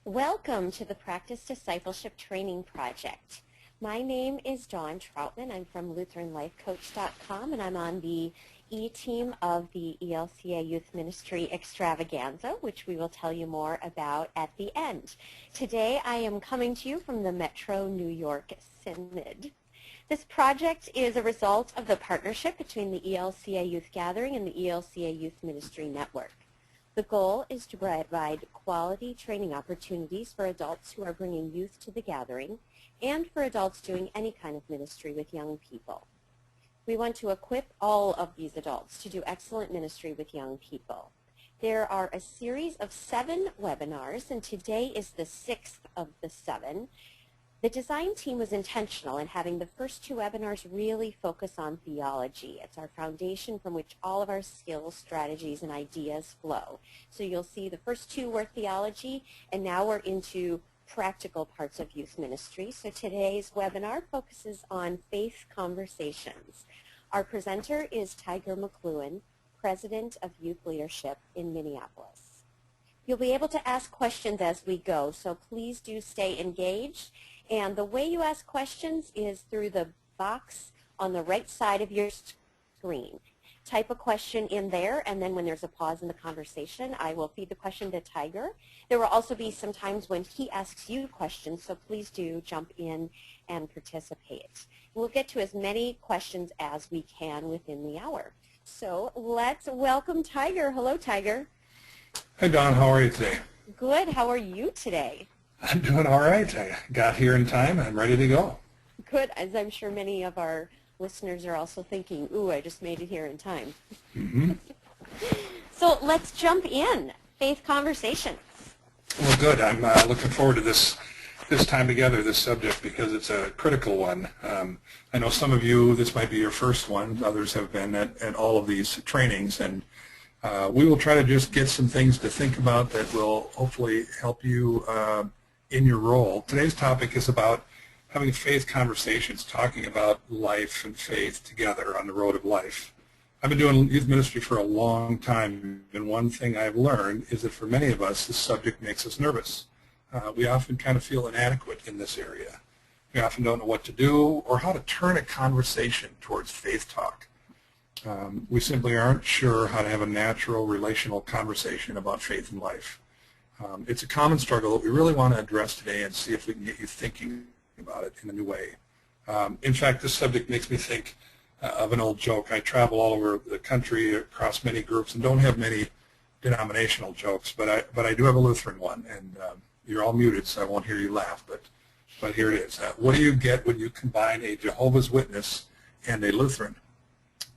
Welcome to the Practice Discipleship Training Project. My name is Dawn Troutman. I'm from LutheranLifeCoach.com, and I'm on the E-team of the ELCA Youth Ministry Extravaganza, which we will tell you more about at the end. Today I am coming to you from the Metro New York Synod. This project is a result of the partnership between the ELCA Youth Gathering and the ELCA Youth Ministry Network. The goal is to provide quality training opportunities for adults who are bringing youth to the gathering and for adults doing any kind of ministry with young people. We want to equip all of these adults to do excellent ministry with young people. There are a series of 7 webinars, and today is the 6th of the 7. The design team was intentional in having the first 2 webinars really focus on theology. It's our foundation from which all of our skills, strategies, and ideas flow. So you'll see the first 2 were theology, and now we're into practical parts of youth ministry. So today's webinar focuses on faith conversations. Our presenter is Tiger McLuhan, President of Youth Leadership in Minneapolis. You'll be able to ask questions as we go, so please do stay engaged. And the way you ask questions is through the box on the right side of your screen. Type a question in there, and then when there's a pause in the conversation, I will feed the question to Tiger. There will also be some times when he asks you questions, so please do jump in and participate. We'll get to as many questions as we can within the hour. So let's welcome Tiger. Hello, Tiger. Hi, Don. How are you today? Good. How are you today? I'm doing all right. I got here in time. I'm ready to go. Good, as I'm sure many of our listeners are also thinking, ooh, I just made it here in time. Mm-hmm. So let's jump in. Faith conversations. Well, good. I'm looking forward to this time together, this subject, because it's a critical one. I know some of you, this might be your first one. Others have been at all of these trainings, and we will try to just get some things to think about that will hopefully help you in your role. Today's topic is about having faith conversations, talking about life and faith together on the road of life. I've been doing youth ministry for a long time, and one thing I've learned is that for many of us, this subject makes us nervous. We often kind of feel inadequate in this area. We often don't know what to do or how to turn a conversation towards faith talk. We simply aren't sure how to have a natural relational conversation about faith and life. It's a common struggle that we really want to address today and see if we can get you thinking about it in a new way. In fact, this subject makes me think of an old joke. I travel all over the country across many groups and don't have many denominational jokes, but I do have a Lutheran one, and you're all muted, so I won't hear you laugh, but here it is. What do you get when you combine a Jehovah's Witness and a Lutheran?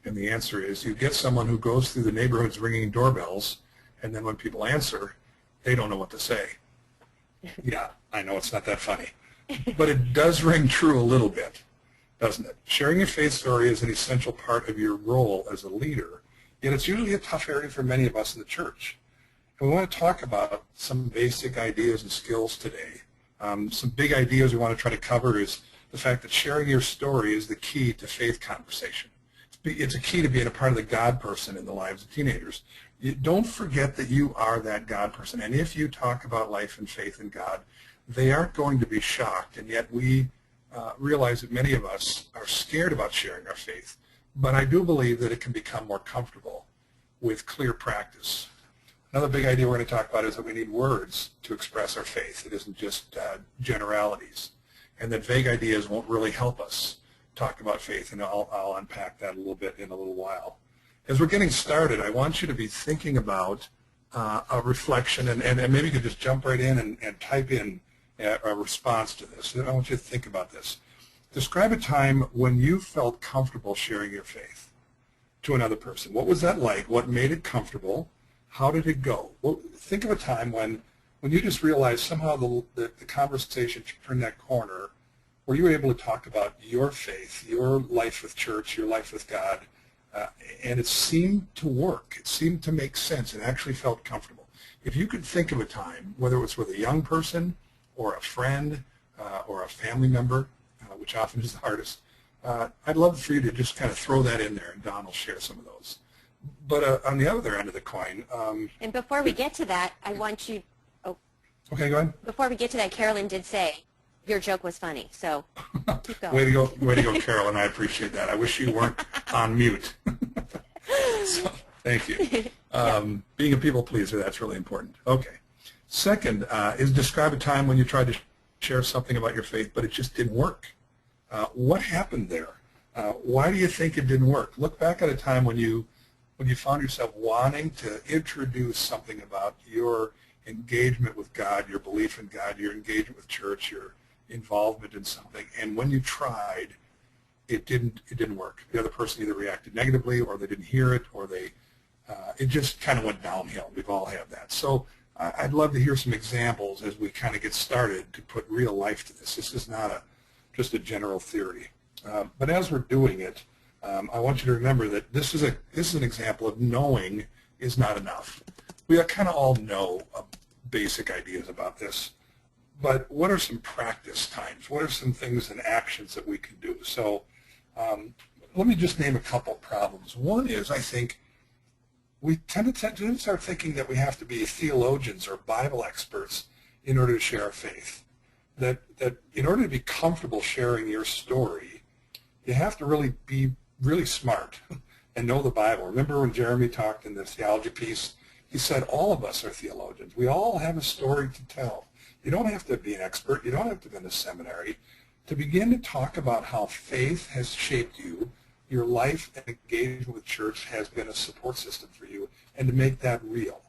And the answer is you get someone who goes through the neighborhoods ringing doorbells, and then when people answer, they don't know what to say. Yeah, I know it's not that funny. But it does ring true a little bit, doesn't it? Sharing your faith story is an essential part of your role as a leader, yet it's usually a tough area for many of us in the church. And we want to talk about some basic ideas and skills today. Some big ideas we want to try to cover is the fact that sharing your story is the key to faith conversation. It's a key to being a part of the God person in the lives of teenagers. Don't forget that you are that God person. And if you talk about life and faith in God, they aren't going to be shocked. And yet we realize that many of us are scared about sharing our faith. But I do believe that it can become more comfortable with clear practice. Another big idea we're going to talk about is that we need words to express our faith. It isn't just generalities. And that vague ideas won't really help us talk about faith, and I'll unpack that a little bit in a little while. As we're getting started, I want you to be thinking about a reflection, and maybe you could just jump right in and type in a response to this. I want you to think about this. Describe a time when you felt comfortable sharing your faith to another person. What was that like? What made it comfortable? How did it go? Well, think of a time when you just realized somehow the conversation turned that corner where you were able to talk about your faith, your life with church, your life with God, and it seemed to work. It seemed to make sense. It actually felt comfortable. If you could think of a time, whether it was with a young person or a friend or a family member, which often is the hardest, I'd love for you to just kind of throw that in there, and Don will share some of those. But on the other end of the coin... and before we get to that, I want you... Okay, go ahead. Before we get to that, Carolyn did say your joke was funny, so keep going. Way to go, Carolyn. I appreciate that. I wish you weren't on mute. So, thank you. Being a people pleaser, that's really important. Okay. Second is describe a time when you tried to share something about your faith, but it just didn't work. What happened there? Why do you think it didn't work? Look back at a time when you found yourself wanting to introduce something about your engagement with God, your belief in God, your engagement with church, your involvement in something, and when you tried, it didn't work. The other person either reacted negatively, or they didn't hear it, or it just kind of went downhill. We've all had that. So I'd love to hear some examples as we kind of get started to put real life to this. This is not just a general theory. But as we're doing it, I want you to remember that this is an example of knowing is not enough. We kind of all know basic ideas about this, but what are some practice times? What are some things and actions that we can do? So let me just name a couple problems. One is, I think, we tend to start thinking that we have to be theologians or Bible experts in order to share our faith. That in order to be comfortable sharing your story, you have to really be really smart and know the Bible. Remember when Jeremy talked in the theology piece, he said all of us are theologians. We all have a story to tell. You don't have to be an expert. You don't have to be in a seminary to begin to talk about how faith has shaped you, your life and engagement with church has been a support system for you, and to make that real.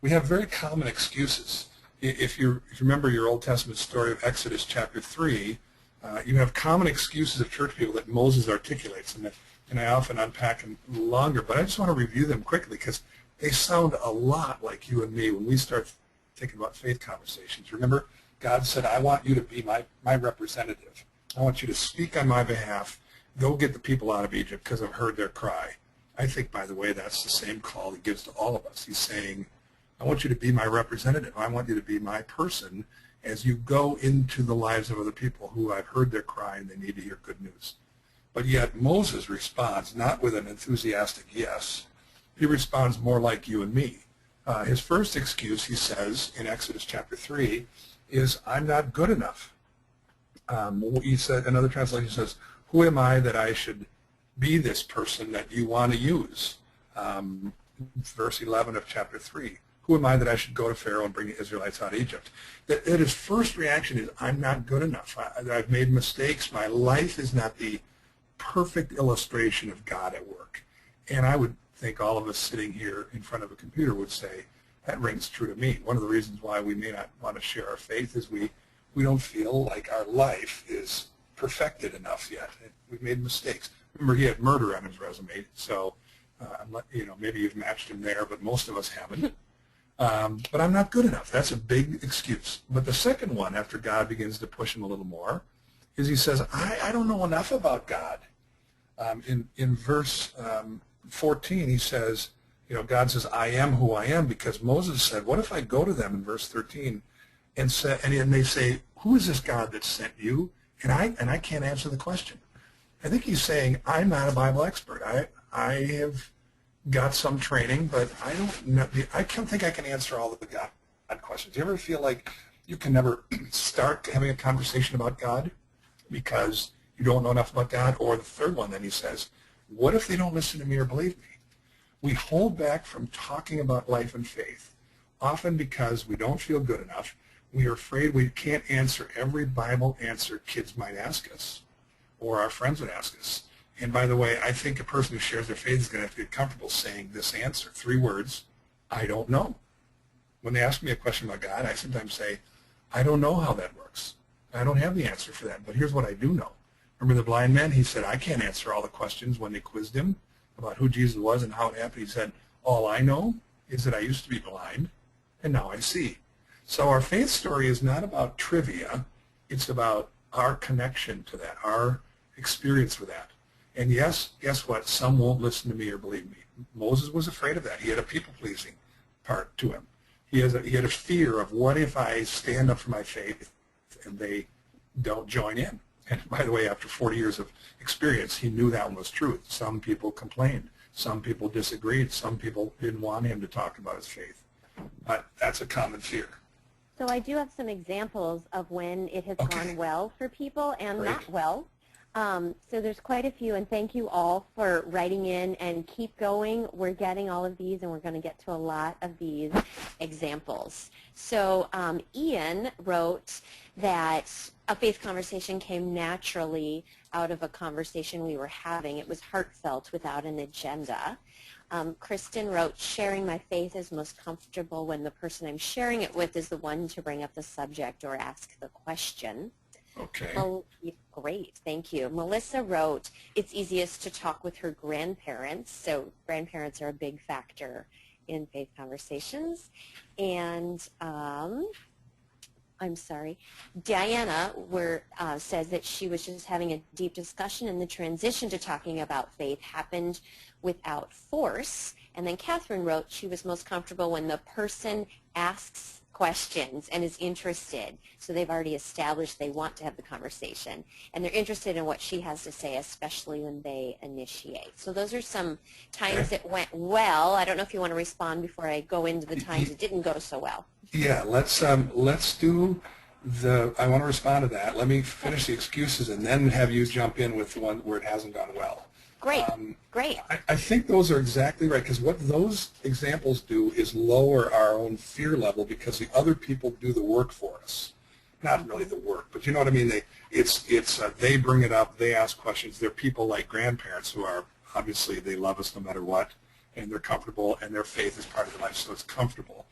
We have very common excuses. If you remember your Old Testament story of Exodus chapter 3, you have common excuses of church people that Moses articulates, and I often unpack them longer, but I just want to review them quickly because they sound a lot like you and me when we start thinking about faith conversations. Remember, God said, I want you to be my representative. I want you to speak on my behalf. Go get the people out of Egypt because I've heard their cry. I think, by the way, that's the same call he gives to all of us. He's saying, I want you to be my representative. I want you to be my person as you go into the lives of other people who I've heard their cry and they need to hear good news. But yet Moses responds not with an enthusiastic yes. He responds more like you and me. His first excuse, he says in Exodus chapter 3, is I'm not good enough. He said, another translation says, who am I that I should be this person that you want to use? Verse 11 of chapter 3. Who am I that I should go to Pharaoh and bring the Israelites out of Egypt? That his first reaction is, I'm not good enough. I've made mistakes. My life is not the perfect illustration of God at work. And I would think all of us sitting here in front of a computer would say, that rings true to me. One of the reasons why we may not want to share our faith is we don't feel like our life is perfected enough yet. We've made mistakes. Remember, he had murder on his resume, so maybe you've matched him there, but most of us haven't. But I'm not good enough. That's a big excuse. But the second one, after God begins to push him a little more, is he says, I don't know enough about God. In verse 14, he says, God says, I am who I am, because Moses said, what if I go to them in verse 13 and they say, who is this God that sent you? And I can't answer the question. I think he's saying, I'm not a Bible expert. I have got some training, but I don't think I can answer all of the God questions. Do you ever feel like you can never start having a conversation about God because you don't know enough about God? Or the third one, then he says, what if they don't listen to me or believe me? We hold back from talking about life and faith, often because we don't feel good enough. We are afraid we can't answer every Bible answer kids might ask us or our friends would ask us. And by the way, I think a person who shares their faith is going to have to get comfortable saying this answer. 3 words, I don't know. When they ask me a question about God, I sometimes say, I don't know how that works. I don't have the answer for that, but here's what I do know. Remember the blind man? He said, I can't answer all the questions when they quizzed him about who Jesus was and how it happened. He said, all I know is that I used to be blind, and now I see. So our faith story is not about trivia. It's about our connection to that, our experience with that. And yes, guess what? Some won't listen to me or believe me. Moses was afraid of that. He had a people-pleasing part to him. He had a fear of what if I stand up for my faith and they don't join in. And by the way, after 40 years of experience, he knew that one was true. Some people complained. Some people disagreed. Some people didn't want him to talk about his faith. But that's a common fear. So I do have some examples of when it has Okay, gone well for people and great. not well. So there's quite a few, and thank you all for writing in, and keep going. We're getting all of these, and we're going to get to a lot of these examples. So Ian wrote that a faith conversation came naturally out of a conversation we were having. It was heartfelt without an agenda. Kristen wrote, sharing my faith is most comfortable when the person I'm sharing it with is the one to bring up the subject or ask the question. Okay. Great, thank you. Melissa wrote, it's easiest to talk with her grandparents, so grandparents are a big factor in faith conversations. And I'm sorry, Diana says that she was just having a deep discussion, and the transition to talking about faith happened without force. And then Catherine wrote she was most comfortable when the person asks questions and is interested. So they've already established they want to have the conversation, and they're interested in what she has to say, especially when they initiate. So those are some times it went well. I don't know if you want to respond before I go into the times it didn't go so well. Yeah, let's do the, I want to respond to that. Let me finish the excuses and then have you jump in with the one where it hasn't gone well. Great, great. I think those are exactly right, because what those examples do is lower our own fear level, because the other people do the work for us. Not really the work, but you know what I mean? They bring it up, they ask questions. They're people like grandparents who are, obviously, they love us no matter what, and they're comfortable, and their faith is part of their life, so it's comfortable.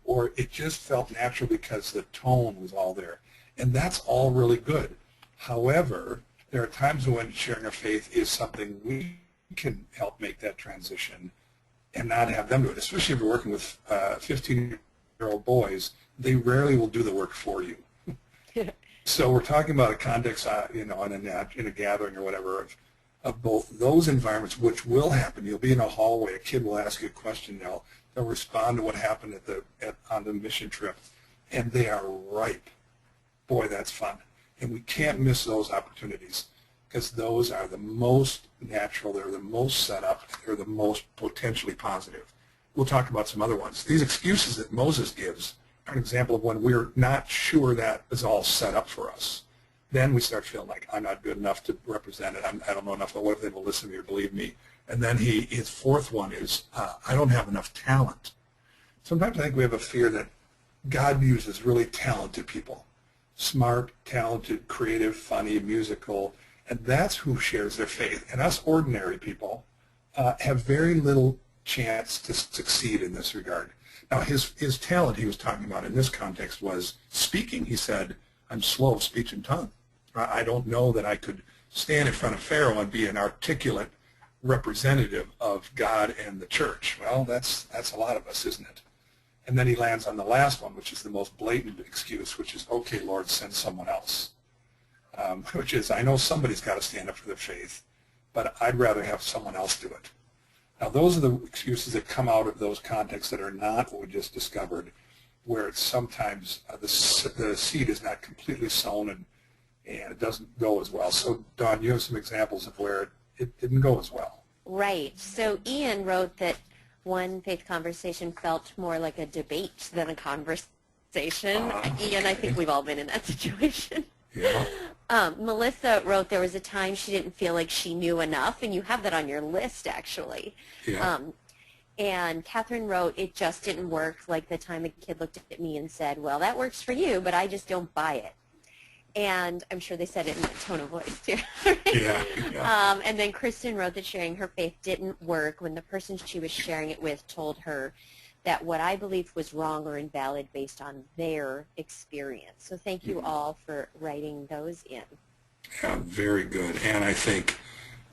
Or it just felt natural because the tone was all there. And that's all really good. However, there are times when sharing our faith is something we can help make that transition and not have them do it. Especially if you're working with 15-year-old boys, they rarely will do the work for you. So we're talking about a context, in a gathering or whatever, of both those environments, which will happen. You'll be in a hallway, a kid will ask you a question, they'll respond to what happened on the mission trip, and they are ripe. Boy, that's fun. And we can't miss those opportunities, because those are the most natural, they're the most set up, they're the most potentially positive. We'll talk about some other ones. These excuses that Moses gives are an example of when we're not sure that is all set up for us. Then we start feeling like, I'm not good enough to represent it, I don't know enough, what if they will listen to me or believe me? And then his fourth one is, I don't have enough talent. Sometimes I think we have a fear that God uses really talented people. Smart, talented, creative, funny, musical, and that's who shares their faith. And us ordinary people have very little chance to succeed in this regard. Now, his talent he was talking about in this context was speaking. He said, I'm slow of speech and tongue. I don't know that I could stand in front of Pharaoh and be an articulate representative of God and the church. Well, that's a lot of us, isn't it? And then he lands on the last one, which is the most blatant excuse, which is, okay, Lord, send someone else. Which is, I know somebody's got to stand up for their faith, but I'd rather have someone else do it. Now, those are the excuses that come out of those contexts that are not what we just discovered, where it's sometimes the seed is not completely sown and it doesn't go as well. So, Dawn, you have some examples of where it didn't go as well. Right. So Ian wrote that one faith conversation felt more like a debate than a conversation. Ian, I think we've all been in that situation. Yeah. Melissa wrote there was a time she didn't feel like she knew enough, and you have that on your list, actually. Yeah. And Catherine wrote, it just didn't work, like the time a kid looked at me and said, well, that works for you, but I just don't buy it. And I'm sure they said it in that tone of voice, too. Right? Yeah. And then Kristen wrote that sharing her faith didn't work when the person she was sharing it with told her that what I believed was wrong or invalid based on their experience. So thank you all for writing those in. Yeah, very good. And I think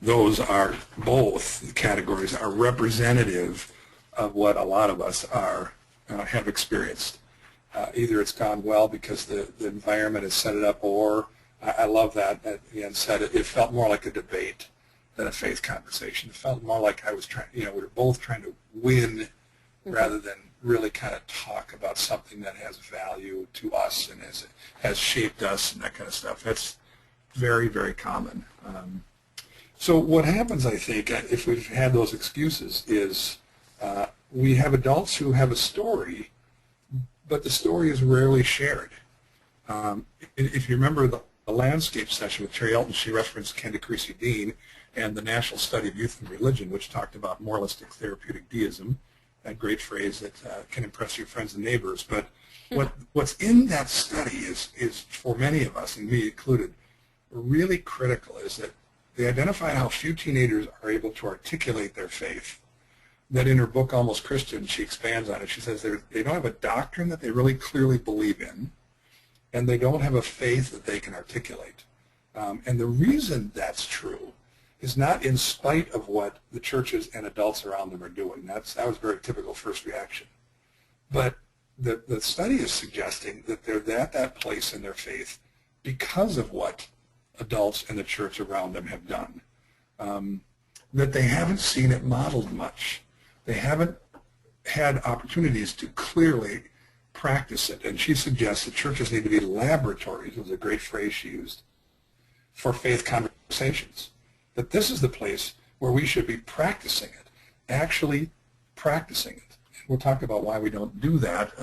those are, both categories are representative of what a lot of us have experienced. Either it's gone well because the environment has set it up, or I love that Ian said it felt more like a debate than a faith conversation. It felt more like I was trying, we were both trying to win rather than really kind of talk about something that has value to us and has shaped us and that kind of stuff. That's very, very common. So what happens, I think, if we've had those excuses is we have adults who have a story, but the story is rarely shared. If you remember the landscape session with Terry Elton, she referenced Kenda Creasy Dean and the National Study of Youth and Religion, which talked about moralistic therapeutic deism, that great phrase that can impress your friends and neighbors. But what's in that study is for many of us, and me included, really critical, is that they identify how few teenagers are able to articulate their faith. That in her book, Almost Christian, she expands on it. She says they don't have a doctrine that they really clearly believe in, and they don't have a faith that they can articulate. And the reason that's true is not in spite of what the churches and adults around them are doing. That was a very typical first reaction. But the study is suggesting that they're at that place in their faith because of what adults and the church around them have done. That they haven't seen it modeled much. They haven't had opportunities to clearly practice it. And she suggests that churches need to be laboratories, was a great phrase she used, for faith conversations. That this is the place where we should be practicing it, actually practicing it. We'll talk about why we don't do that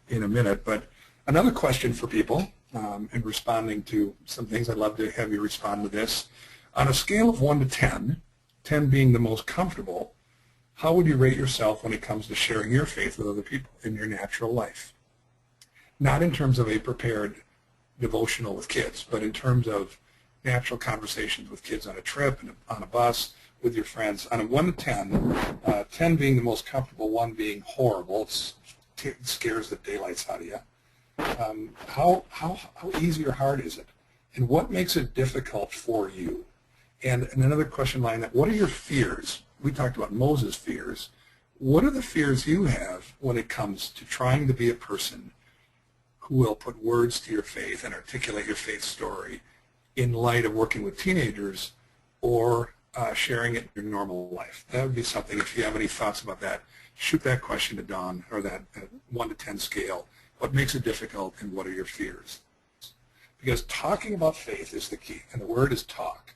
in a minute. But another question for people, in responding to some things, I'd love to have you respond to this. On a scale of 1 to 10, 10 being the most comfortable, how would you rate yourself when it comes to sharing your faith with other people in your natural life? Not in terms of a prepared devotional with kids, but in terms of natural conversations with kids on a trip, and on a bus, with your friends. On a 1 to 10, 10 being the most comfortable, 1 being horrible, it scares the daylights out of you. How easy or hard is it? And what makes it difficult for you? And another question line that, what are your fears? We talked about Moses' fears. What are the fears you have when it comes to trying to be a person who will put words to your faith and articulate your faith story in light of working with teenagers or sharing it in your normal life? That would be something, if you have any thoughts about that, shoot that question to Dawn, or that 1 to 10 scale. What makes it difficult and what are your fears? Because talking about faith is the key, and the word is talk.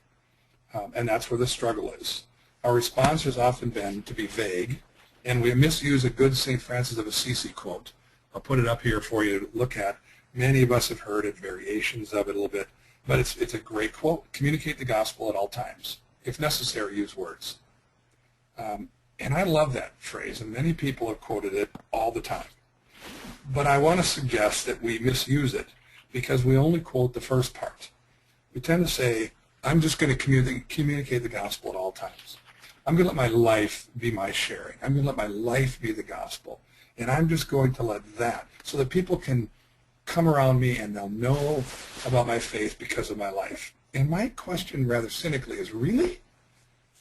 And that's where the struggle is. Our response has often been to be vague, and we misuse a good St. Francis of Assisi quote. I'll put it up here for you to look at. Many of us have heard it, variations of it a little bit, but it's a great quote. Communicate the gospel at all times. If necessary, use words. And I love that phrase, and many people have quoted it all the time. But I want to suggest that we misuse it because we only quote the first part. We tend to say, I'm just going to communicate the gospel at all times. I'm going to let my life be my sharing. I'm going to let my life be the gospel. And I'm just going to let that, so that people can come around me and they'll know about my faith because of my life. And my question, rather cynically, is, really?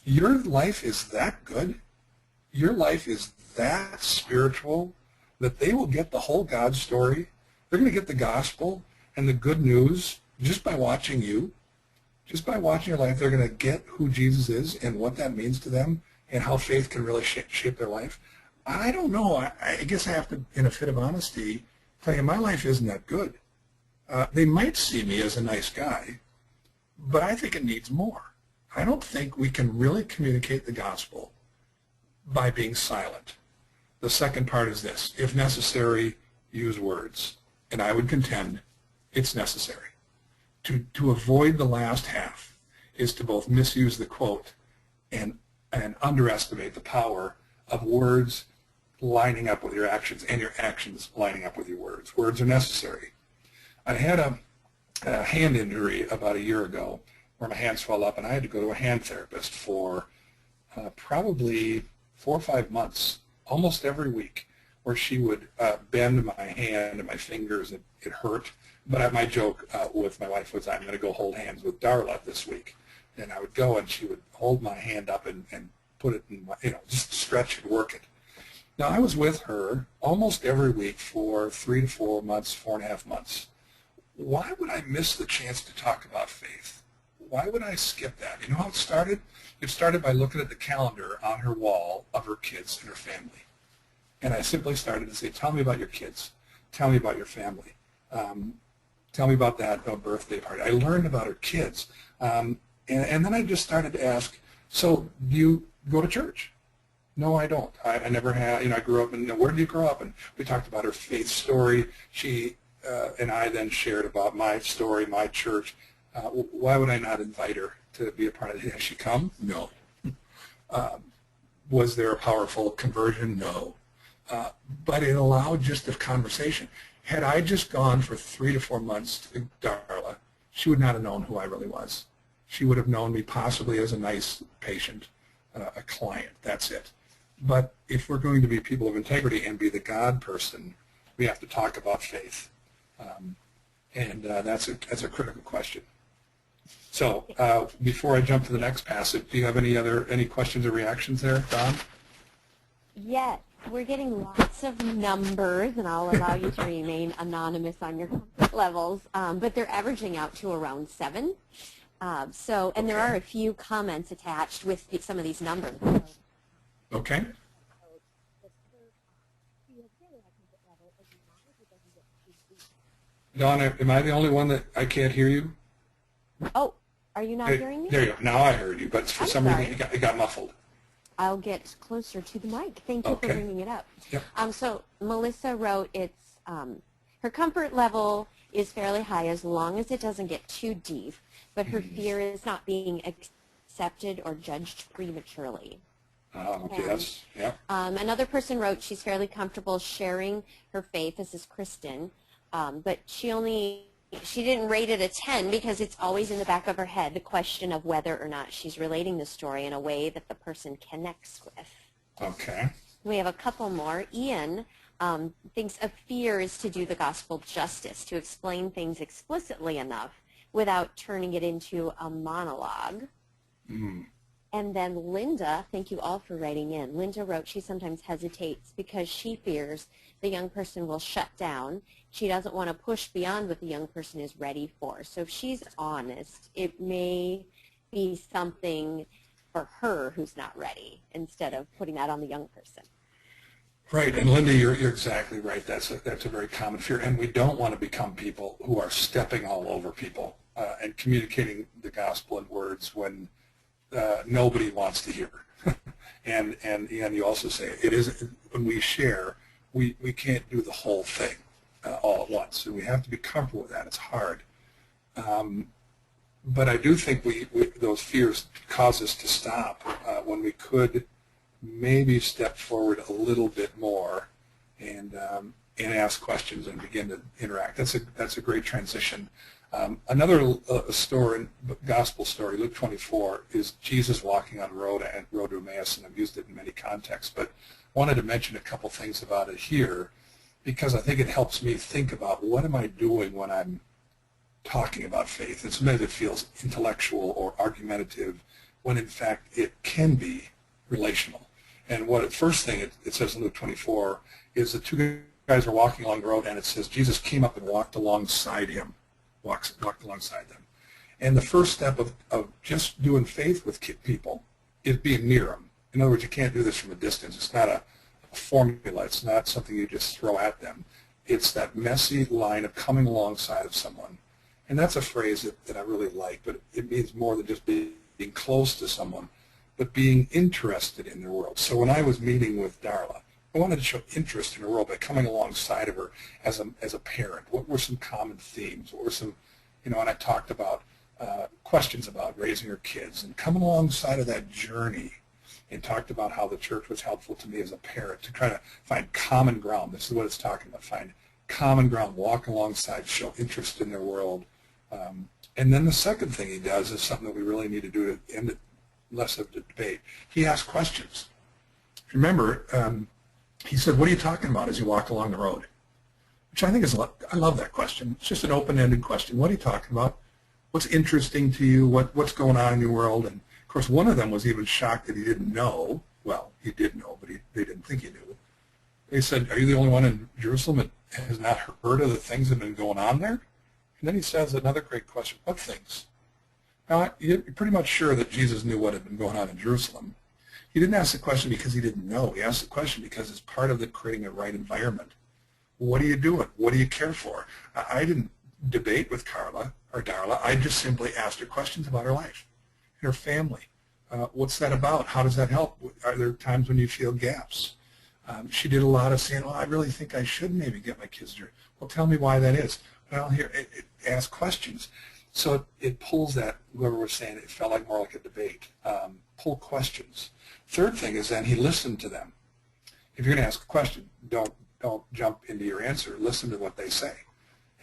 Your life is that good? Your life is that spiritual that they will get the whole God story? They're going to get the gospel and the good news just by watching you? Just by watching your life, they're going to get who Jesus is and what that means to them and how faith can really shape their life? I don't know. I guess I have to, in a fit of honesty, tell you my life isn't that good. They might see me as a nice guy, but I think it needs more. I don't think we can really communicate the gospel by being silent. The second part is this: if necessary, use words. And I would contend it's necessary. To avoid the last half is to both misuse the quote and underestimate the power of words lining up with your actions and your actions lining up with your words. Words are necessary. I had a hand injury about a year ago where my hand swelled up, and I had to go to a hand therapist for probably 4 or 5 months, almost every week, where she would bend my hand and my fingers. It hurt. But my joke with my wife was, I'm going to go hold hands with Darla this week. And I would go, and she would hold my hand up and put it in my, just stretch and work it. Now, I was with her almost every week for 3 to 4 months, 4.5 months. Why would I miss the chance to talk about faith? Why would I skip that? You know how it started? It started by looking at the calendar on her wall of her kids and her family. And I simply started to say, tell me about your kids. Tell me about your family. Tell me about that birthday party. I learned about her kids. And then I just started to ask, so do you go to church? No, I don't. I never had. I grew up in. Where did you grow up? And we talked about her faith story. She and I then shared about my story, my church. Why would I not invite her to be a part of it? Has she come? No. Was there a powerful conversion? No. But it allowed just a conversation. Had I just gone for 3 to 4 months to Darla, she would not have known who I really was. She would have known me possibly as a nice patient, a client. That's it. But if we're going to be people of integrity and be the God person, we have to talk about faith. And that's a critical question. So before I jump to the next passage, do you have any questions or reactions there, Don? Yes, we're getting lots of numbers, and I'll allow you to remain anonymous on your comfort levels, but they're averaging out to around 7. And there are a few comments attached with some of these numbers. Okay. Donna, am I the only one that I can't hear you? Oh, are you not hearing me? There you go. Now I heard you, but for some reason it got muffled. I'll get closer to the mic. Thank you for bringing it up. Yep. So Melissa wrote her comfort level is fairly high as long as it doesn't get too deep, but her fear is not being accepted or judged prematurely. Okay, yes, yeah. Another person wrote she's fairly comfortable sharing her faith. This is Kristen, but she didn't rate it a 10 because it's always in the back of her head, the question of whether or not she's relating the story in a way that the person connects with. Okay. We have a couple more. Ian thinks a fear is to do the gospel justice, to explain things explicitly enough without turning it into a monologue. Mm. And then Linda, thank you all for writing in. Linda wrote she sometimes hesitates because she fears the young person will shut down. She doesn't want to push beyond what the young person is ready for. So if she's honest, it may be something for her who's not ready instead of putting that on the young person. Right, and Linda, you're exactly right. That's a very common fear, and we don't want to become people who are stepping all over people and communicating the gospel in words when nobody wants to hear. and you also say it is when we share, we can't do the whole thing all at once, and we have to be comfortable with that. It's hard, but I do think those fears cause us to stop when we could maybe step forward a little bit more and ask questions and begin to interact. That's a great transition. Another gospel story, Luke 24, is Jesus walking on the road to Emmaus, and I've used it in many contexts, but wanted to mention a couple things about it here because I think it helps me think about what am I doing when I'm talking about faith. And sometimes it feels intellectual or argumentative when in fact it can be relational. And first thing it says in Luke 24 is the two guys are walking along the road, and it says Jesus came up and walked alongside him. Walked alongside them. And the first step of just doing faith with people is being near them. In other words, you can't do this from a distance. It's not a formula. It's not something you just throw at them. It's that messy line of coming alongside of someone. And that's a phrase that I really like, but it means more than just being close to someone, but being interested in their world. So when I was meeting with Darla, I wanted to show interest in her world by coming alongside of her as a parent. What were some common themes? What were some, and I talked about questions about raising her kids and coming alongside of that journey and talked about how the church was helpful to me as a parent to try to find common ground. This is what it's talking about, find common ground, walk alongside, show interest in their world. And then the second thing he does is something that we really need to do to end it less of the debate. He asks questions. Remember, he said, what are you talking about as you walk along the road? Which I think I love that question. It's just an open-ended question. What are you talking about? What's interesting to you? What's going on in your world? And, of course, one of them was even shocked that he didn't know. Well, he did know, but they didn't think he knew. They said, are you the only one in Jerusalem that has not heard of the things that have been going on there? And then he says another great question, what things? Now, you're pretty much sure that Jesus knew what had been going on in Jerusalem. He didn't ask the question because he didn't know. He asked the question because it's part of creating a right environment. What are you doing? What do you care for? I didn't debate with Carla or Darla. I just simply asked her questions about her life, her family, What's that about? How does that help? Are there times when you feel gaps? She did a lot of saying, well, I really think I should maybe get my kids to. Well, tell me why that is. Well, here, ask questions. So it pulls that, whoever was saying it felt like more like a debate. Pull questions. Third thing is then he listened to them. If you're going to ask a question, don't jump into your answer. Listen to what they say.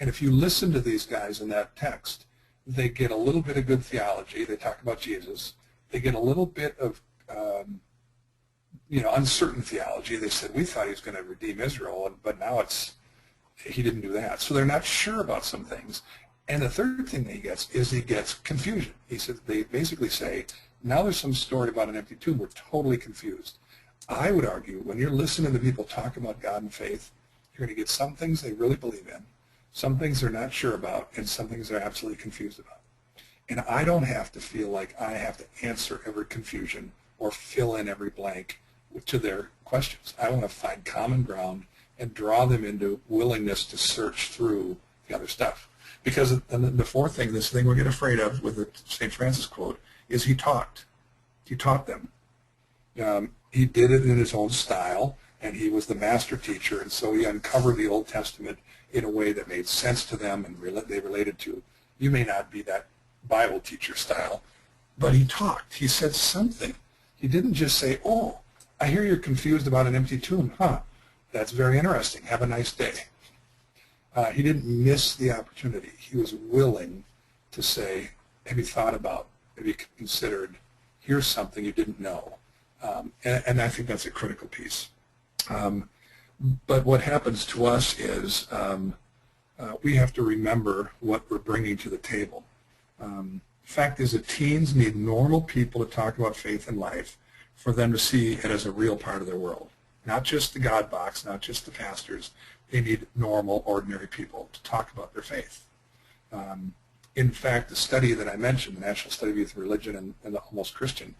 And if you listen to these guys in that text, they get a little bit of good theology. They talk about Jesus. They get a little bit of uncertain theology. They said, we thought he was going to redeem Israel, but now he didn't do that. So they're not sure about some things. And the third thing that he gets confusion. He said, they basically say, now there's some story about an empty tomb. We're totally confused. I would argue when you're listening to people talk about God and faith, you're going to get some things they really believe in, some things they're not sure about, and some things they're absolutely confused about. And I don't have to feel like I have to answer every confusion or fill in every blank to their questions. I want to find common ground and draw them into willingness to search through the other stuff. Because the fourth thing, this thing we get afraid of with the St. Francis quote, is he talked. He taught them. He did it in his own style, and he was the master teacher, and so he uncovered the Old Testament in a way that made sense to them and they related to. You may not be that Bible teacher style, but he talked. He said something. He didn't just say, oh, I hear you're confused about an empty tomb. Huh, that's very interesting. Have a nice day. He didn't miss the opportunity. He was willing to say, have you thought about, have you considered, here's something you didn't know. And I think that's a critical piece. But what happens to us is we have to remember what we're bringing to the table. The fact is that teens need normal people to talk about faith and life for them to see it as a real part of their world. Not just the God box, not just the pastors. They need normal, ordinary people to talk about their faith. In fact, the study that I mentioned, the National Study of Youth and Religion and the Almost Christian,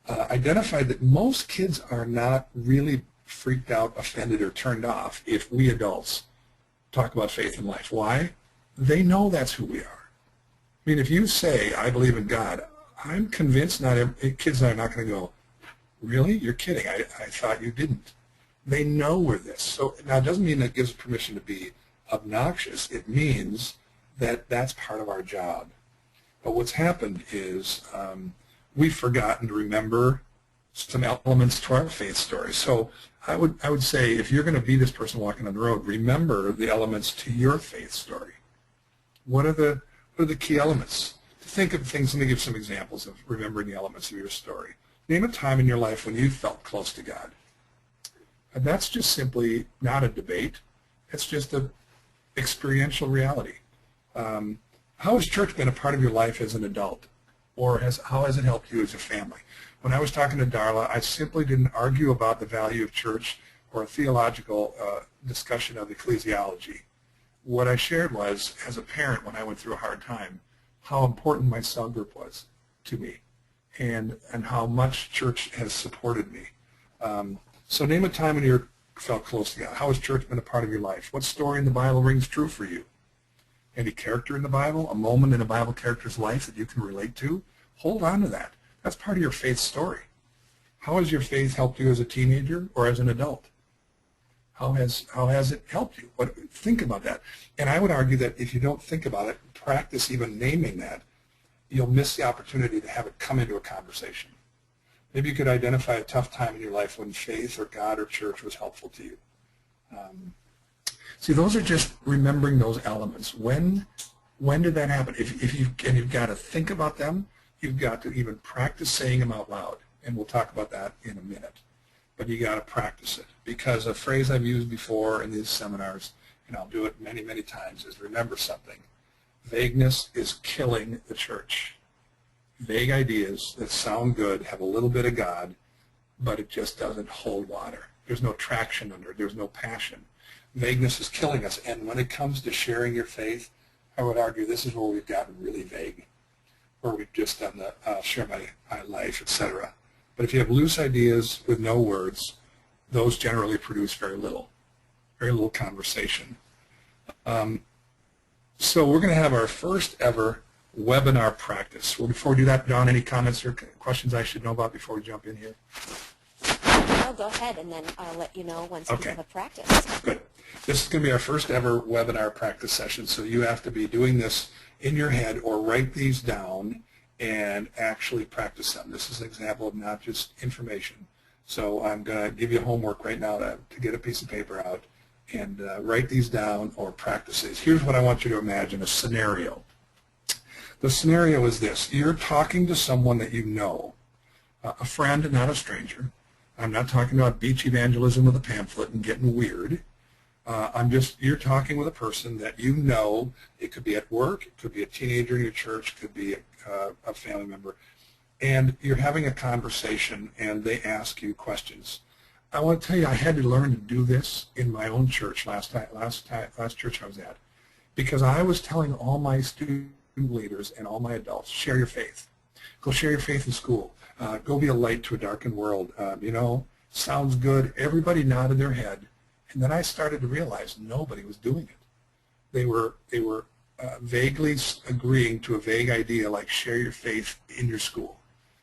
identified that most kids are not really freaked out, offended, or turned off if we adults talk about faith and life. Why? They know that's who we are. I mean, if you say, I believe in God, I'm convinced kids are not going to go, really? You're kidding. I thought you didn't. They know we're this. So now it doesn't mean that gives permission to be obnoxious. It means that that's part of our job. But what's happened is we've forgotten to remember some elements to our faith story. So I would say if you're going to be this person walking on the road, remember the elements to your faith story. What are the key elements? To think of things, let me give some examples of remembering the elements of your story. Name a time in your life when you felt close to God. And that's just simply not a debate. It's just an experiential reality. How has church been a part of your life as an adult? Or how has it helped you as a family? When I was talking to Darla, I simply didn't argue about the value of church or a theological discussion of ecclesiology. What I shared was, as a parent, when I went through a hard time, how important my cell group was to me and how much church has supported me. So name a time when you felt close to God. How has church been a part of your life? What story in the Bible rings true for you? Any character in the Bible, a moment in a Bible character's life that you can relate to? Hold on to that. That's part of your faith story. How has your faith helped you as a teenager or as an adult? How has it helped you? Think about that. And I would argue that if you don't think about it, practice even naming that, you'll miss the opportunity to have it come into a conversation. Maybe you could identify a tough time in your life when faith or God or church was helpful to you. See, those are just remembering those elements. When did that happen? You've got to think about them. You've got to even practice saying them out loud, and we'll talk about that in a minute. But you got to practice it, because a phrase I've used before in these seminars, and I'll do it many, many times, is remember something. Vagueness is killing the church. Vague ideas that sound good, have a little bit of God, but it just doesn't hold water. There's no traction under it. There's no passion. Vagueness is killing us, and when it comes to sharing your faith, I would argue this is where we've gotten really vague, where we've just done the share my life, etc. But if you have loose ideas with no words, those generally produce very little conversation. So we're going to have our first ever webinar practice. Well, before we do that, Dawn, any comments or questions I should know about before we jump in here? No, go ahead, and then I'll let you know once Okay. people have practiced. Good. This is going to be our first ever webinar practice session, so you have to be doing this in your head or write these down and actually practice them. This is an example of not just information. So I'm going to give you homework right now to get a piece of paper out and write these down or practice these. Here's what I want you to imagine, a scenario. The scenario is this. You're talking to someone that you know, a friend, not a stranger. I'm not talking about beach evangelism with a pamphlet and getting weird. You're talking with a person that you know. It could be at work, it could be a teenager in your church, it could be a family member, and you're having a conversation and they ask you questions. I want to tell you, I had to learn to do this in my own church last church I was at, because I was telling all my student leaders and all my adults, share your faith. Go share your faith in school. Go be a light to a darkened world. Sounds good. Everybody nodded their head. And then I started to realize nobody was doing it. They were vaguely agreeing to a vague idea like share your faith in your school.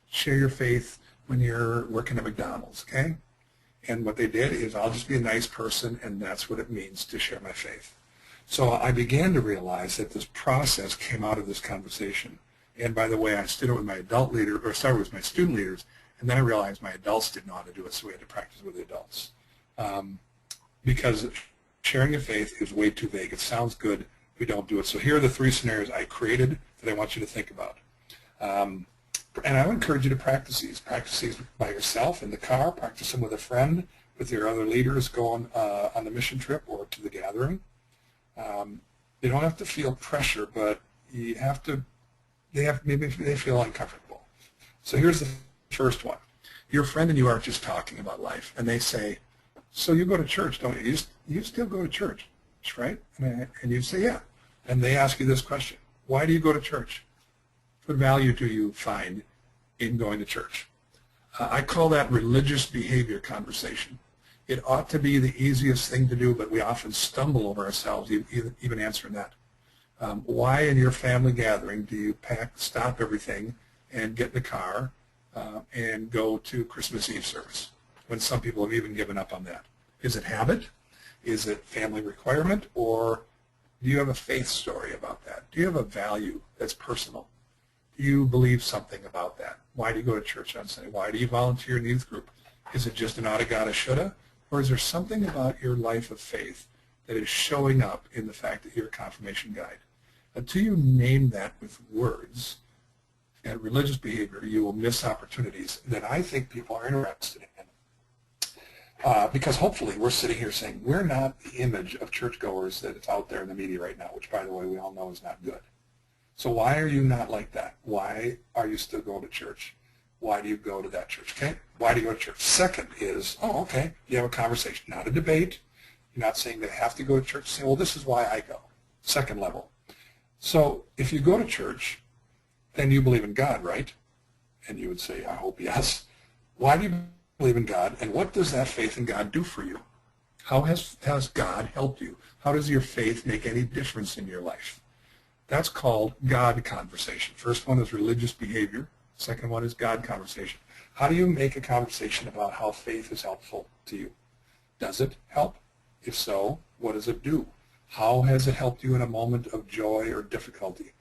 Share your faith when you're working at McDonald's, okay? And what they did is I'll just be a nice person, and that's what it means to share my faith. So I began to realize that this process came out of this conversation. And by the way, I started with my started with my student leaders, and then I realized my adults didn't know how to do it, so we had to practice with the adults. Because sharing your faith is way too vague. It sounds good, we don't do it. So here are the three scenarios I created that I want you to think about. And I would encourage you to practice these. Practice these by yourself in the car, practice them with a friend, with your other leaders going on the mission trip or to the gathering. You don't have to feel pressure, but you have to, maybe they feel uncomfortable. So here's the first one. Your friend and you are just talking about life, and they say, so you go to church, don't you? You still go to church, right? And you say, yeah. And they ask you this question. Why do you go to church? What value do you find in going to church? I call that religious behavior conversation. It ought to be the easiest thing to do, but we often stumble over ourselves even answering that. Why in your family gathering do you stop everything and get in the car and go to Christmas Eve service, when some people have even given up on that? Is it habit? Is it family requirement? Or do you have a faith story about that? Do you have a value that's personal? Do you believe something about that? Why do you go to church on Sunday? Why do you volunteer in the youth group? Is it just an oughta, gotta, shoulda? Or is there something about your life of faith that is showing up in the fact that you're a confirmation guide? Until you name that with words and religious behavior, you will miss opportunities that I think people are interested in. Because hopefully we're sitting here saying we're not the image of churchgoers that it's out there in the media right now, which, by the way, we all know is not good. So why are you not like that? Why are you still going to church? Why do you go to that church? Okay? Why do you go to church? Second is, okay, you have a conversation, not a debate. You're not saying they have to go to church. Say, well, this is why I go. Second level. So if you go to church, then you believe in God, right? And you would say, I hope yes. Why do you believe in God, and what does that faith in God do for you? How has God helped you? How does your faith make any difference in your life? That's called God conversation. First one is religious behavior. Second one is God conversation. How do you make a conversation about how faith is helpful to you? Does it help? If so, what does it do? How has it helped you in a moment of joy or difficulty?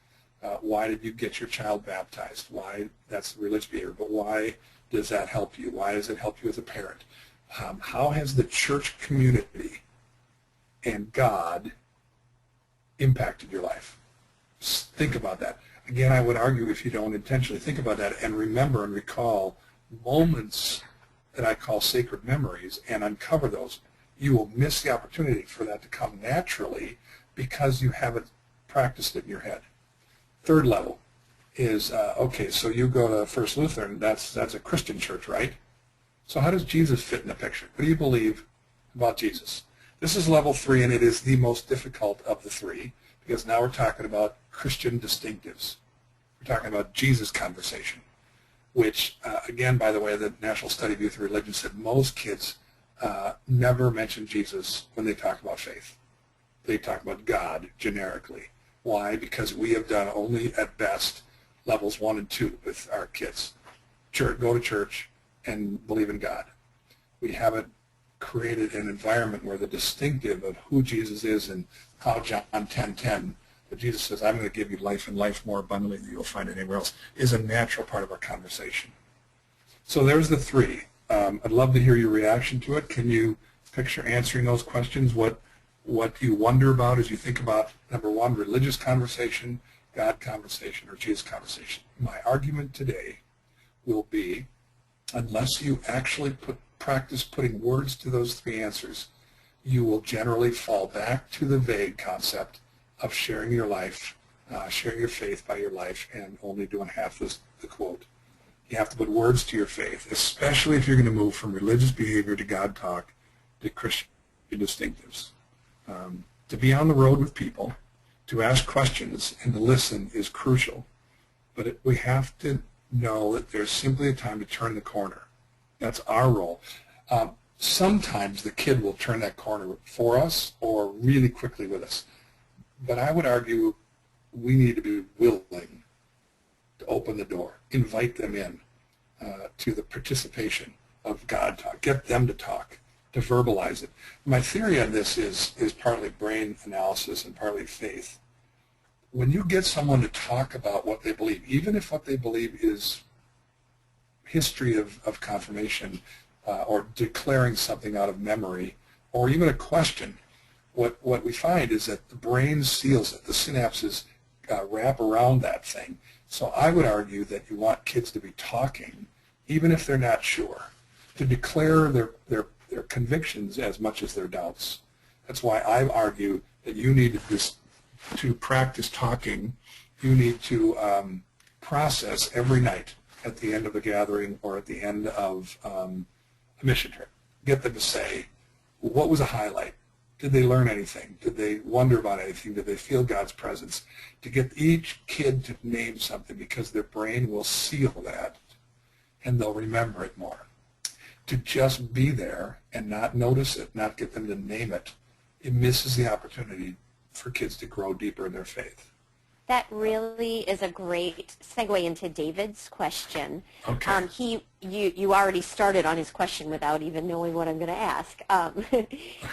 Why did you get your child baptized? Why? That's religious behavior, but why does that help you? Why does it help you as a parent? How has the church community and God impacted your life? Think about that. Again, I would argue if you don't intentionally think about that and remember and recall moments that I call sacred memories and uncover those, you will miss the opportunity for that to come naturally because you haven't practiced it in your head. Third level is, okay, so you go to First Lutheran, that's a Christian church, right? So how does Jesus fit in the picture? What do you believe about Jesus? This is level 3, and it is the most difficult of the 3, because now we're talking about Christian distinctives. We're talking about Jesus conversation, which, again, by the way, the National Study of Youth and Religion said most kids never mention Jesus when they talk about faith. They talk about God generically. Why? Because we have done only at best levels 1 and 2 with our kids. Go to church and believe in God. We haven't created an environment where the distinctive of who Jesus is and how John 10:10, that Jesus says, I'm going to give you life and life more abundantly than you'll find anywhere else, is a natural part of our conversation. So there's the 3. I'd love to hear your reaction to it. Can you picture answering those questions? What you wonder about as you think about, number 1, religious conversation, God conversation, or Jesus conversation? My argument today will be, unless you actually practice putting words to those 3 answers, you will generally fall back to the vague concept of sharing your life, sharing your faith by your life, and only doing half the quote. You have to put words to your faith, especially if you're going to move from religious behavior to God talk to Christian distinctives. To be on the road with people, to ask questions, and to listen is crucial. But we have to know that there's simply a time to turn the corner. That's our role. Sometimes the kid will turn that corner for us or really quickly with us. But I would argue we need to be willing to open the door, invite them in to the participation of God talk, get them to talk, to verbalize it. My theory on this is partly brain analysis and partly faith. When you get someone to talk about what they believe, even if what they believe is history of confirmation or declaring something out of memory, or even a question, what we find is that the brain seals it. The synapses wrap around that thing. So I would argue that you want kids to be talking, even if they're not sure, to declare their convictions as much as their doubts. That's why I argue that you need to practice talking. You need to process every night at the end of a gathering or at the end of a mission trip. Get them to say, what was a highlight? Did they learn anything? Did they wonder about anything? Did they feel God's presence? To get each kid to name something, because their brain will seal that and they'll remember it more. To just be there and not notice it, not get them to name it, it misses the opportunity for kids to grow deeper in their faith. That really is a great segue into David's question. Okay. You already started on his question without even knowing what I'm going to ask.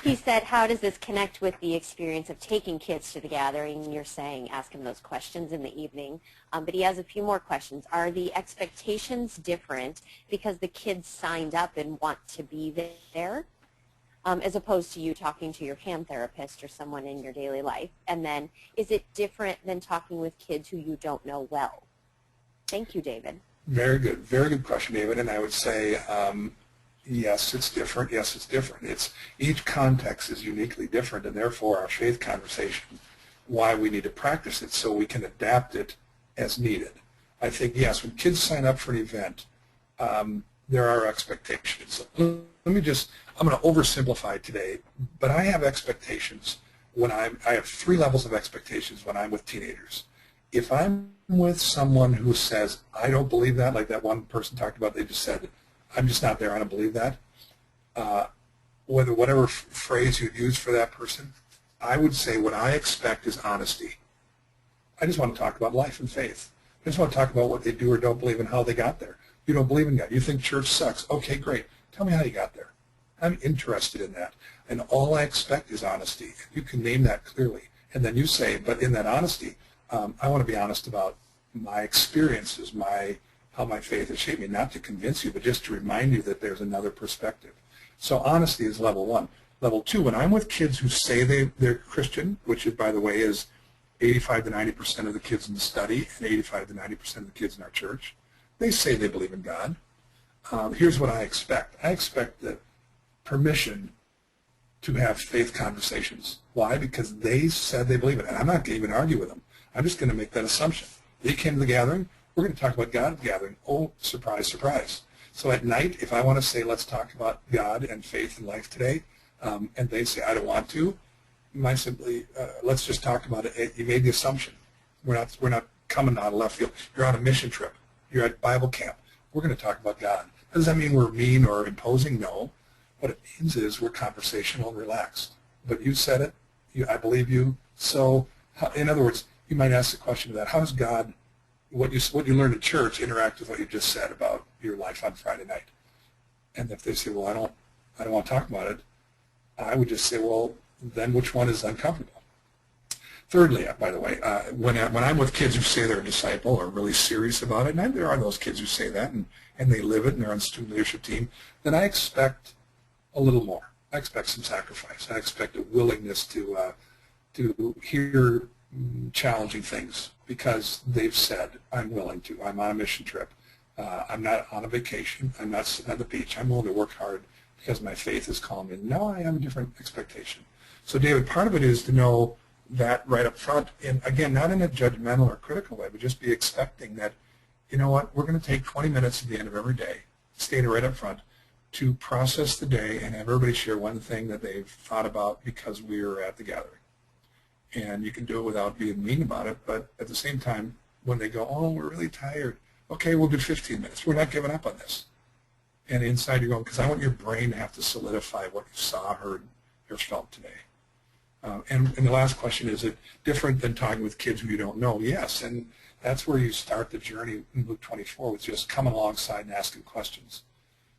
He said, how does this connect with the experience of taking kids to the gathering? You're saying ask them those questions in the evening. But he has a few more questions. Are the expectations different because the kids signed up and want to be there? As opposed to you talking to your CAM therapist or someone in your daily life? And then, is it different than talking with kids who you don't know well? Thank you, David. Very good question, David. And I would say, yes, it's different. Yes, it's different. Each context is uniquely different, and therefore our faith conversation, why we need to practice it so we can adapt it as needed. I think, yes, when kids sign up for an event, there are expectations. I'm going to oversimplify today, but I have expectations I have 3 levels of expectations when I'm with teenagers. If I'm with someone who says, I don't believe that, like that one person talked about, they just said, I'm just not there, I don't believe that, whatever phrase you'd use for that person, I would say what I expect is honesty. I just want to talk about life and faith. I just want to talk about what they do or don't believe and how they got there. You don't believe in God. You think church sucks. Okay, great. Tell me how you got there. I'm interested in that. And all I expect is honesty. You can name that clearly. And then you say, but in that honesty, I want to be honest about my experiences, how my faith has shaped me, not to convince you, but just to remind you that there's another perspective. So honesty is level 1. Level 2, when I'm with kids who say they're Christian, which, is, by the way, is 85 to 90% of the kids in the study and 85 to 90% of the kids in our church, they say they believe in God. Here's what I expect. I expect the permission to have faith conversations. Why? Because they said they believe it. And I'm not going to even argue with them. I'm just going to make that assumption. They came to the gathering. We're going to talk about God at the gathering. Oh, surprise, surprise. So at night, if I want to say, let's talk about God and faith and life today, and they say, I don't want to, I simply, let's just talk about it. You made the assumption. We're not coming out of left field. You're on a mission trip. You're at Bible camp. We're going to talk about God. Does that mean we're mean or imposing? No. What it means is we're conversational and relaxed. But you said it. I believe you. So, in other words, you might ask the question of that, how does God, what you learned at church, interact with what you just said about your life on Friday night? And if they say, well, I don't want to talk about it, I would just say, well, then which one is uncomfortable? Thirdly, by the way, when I'm with kids who say they're a disciple or really serious about it, and there are those kids who say that, and they live it, and they're on the student leadership team, then I expect a little more. I expect some sacrifice. I expect a willingness to hear challenging things because they've said, I'm willing to. I'm on a mission trip. I'm not on a vacation. I'm not sitting at the beach. I'm willing to work hard because my faith is calling me. Now I have a different expectation. So, David, part of it is to know that right up front, and again, not in a judgmental or critical way, but just be expecting that, you know what, we're going to take 20 minutes at the end of every day, stated right up front, to process the day and have everybody share one thing that they've thought about because we were at the gathering. And you can do it without being mean about it, but at the same time, when they go, oh, we're really tired, okay, we'll do 15 minutes. We're not giving up on this. And inside you're going, because I want your brain to have to solidify what you saw, heard, or felt today. And the last question, is it different than talking with kids who you don't know? Yes, and that's where you start the journey in Luke 24 with just coming alongside and asking questions.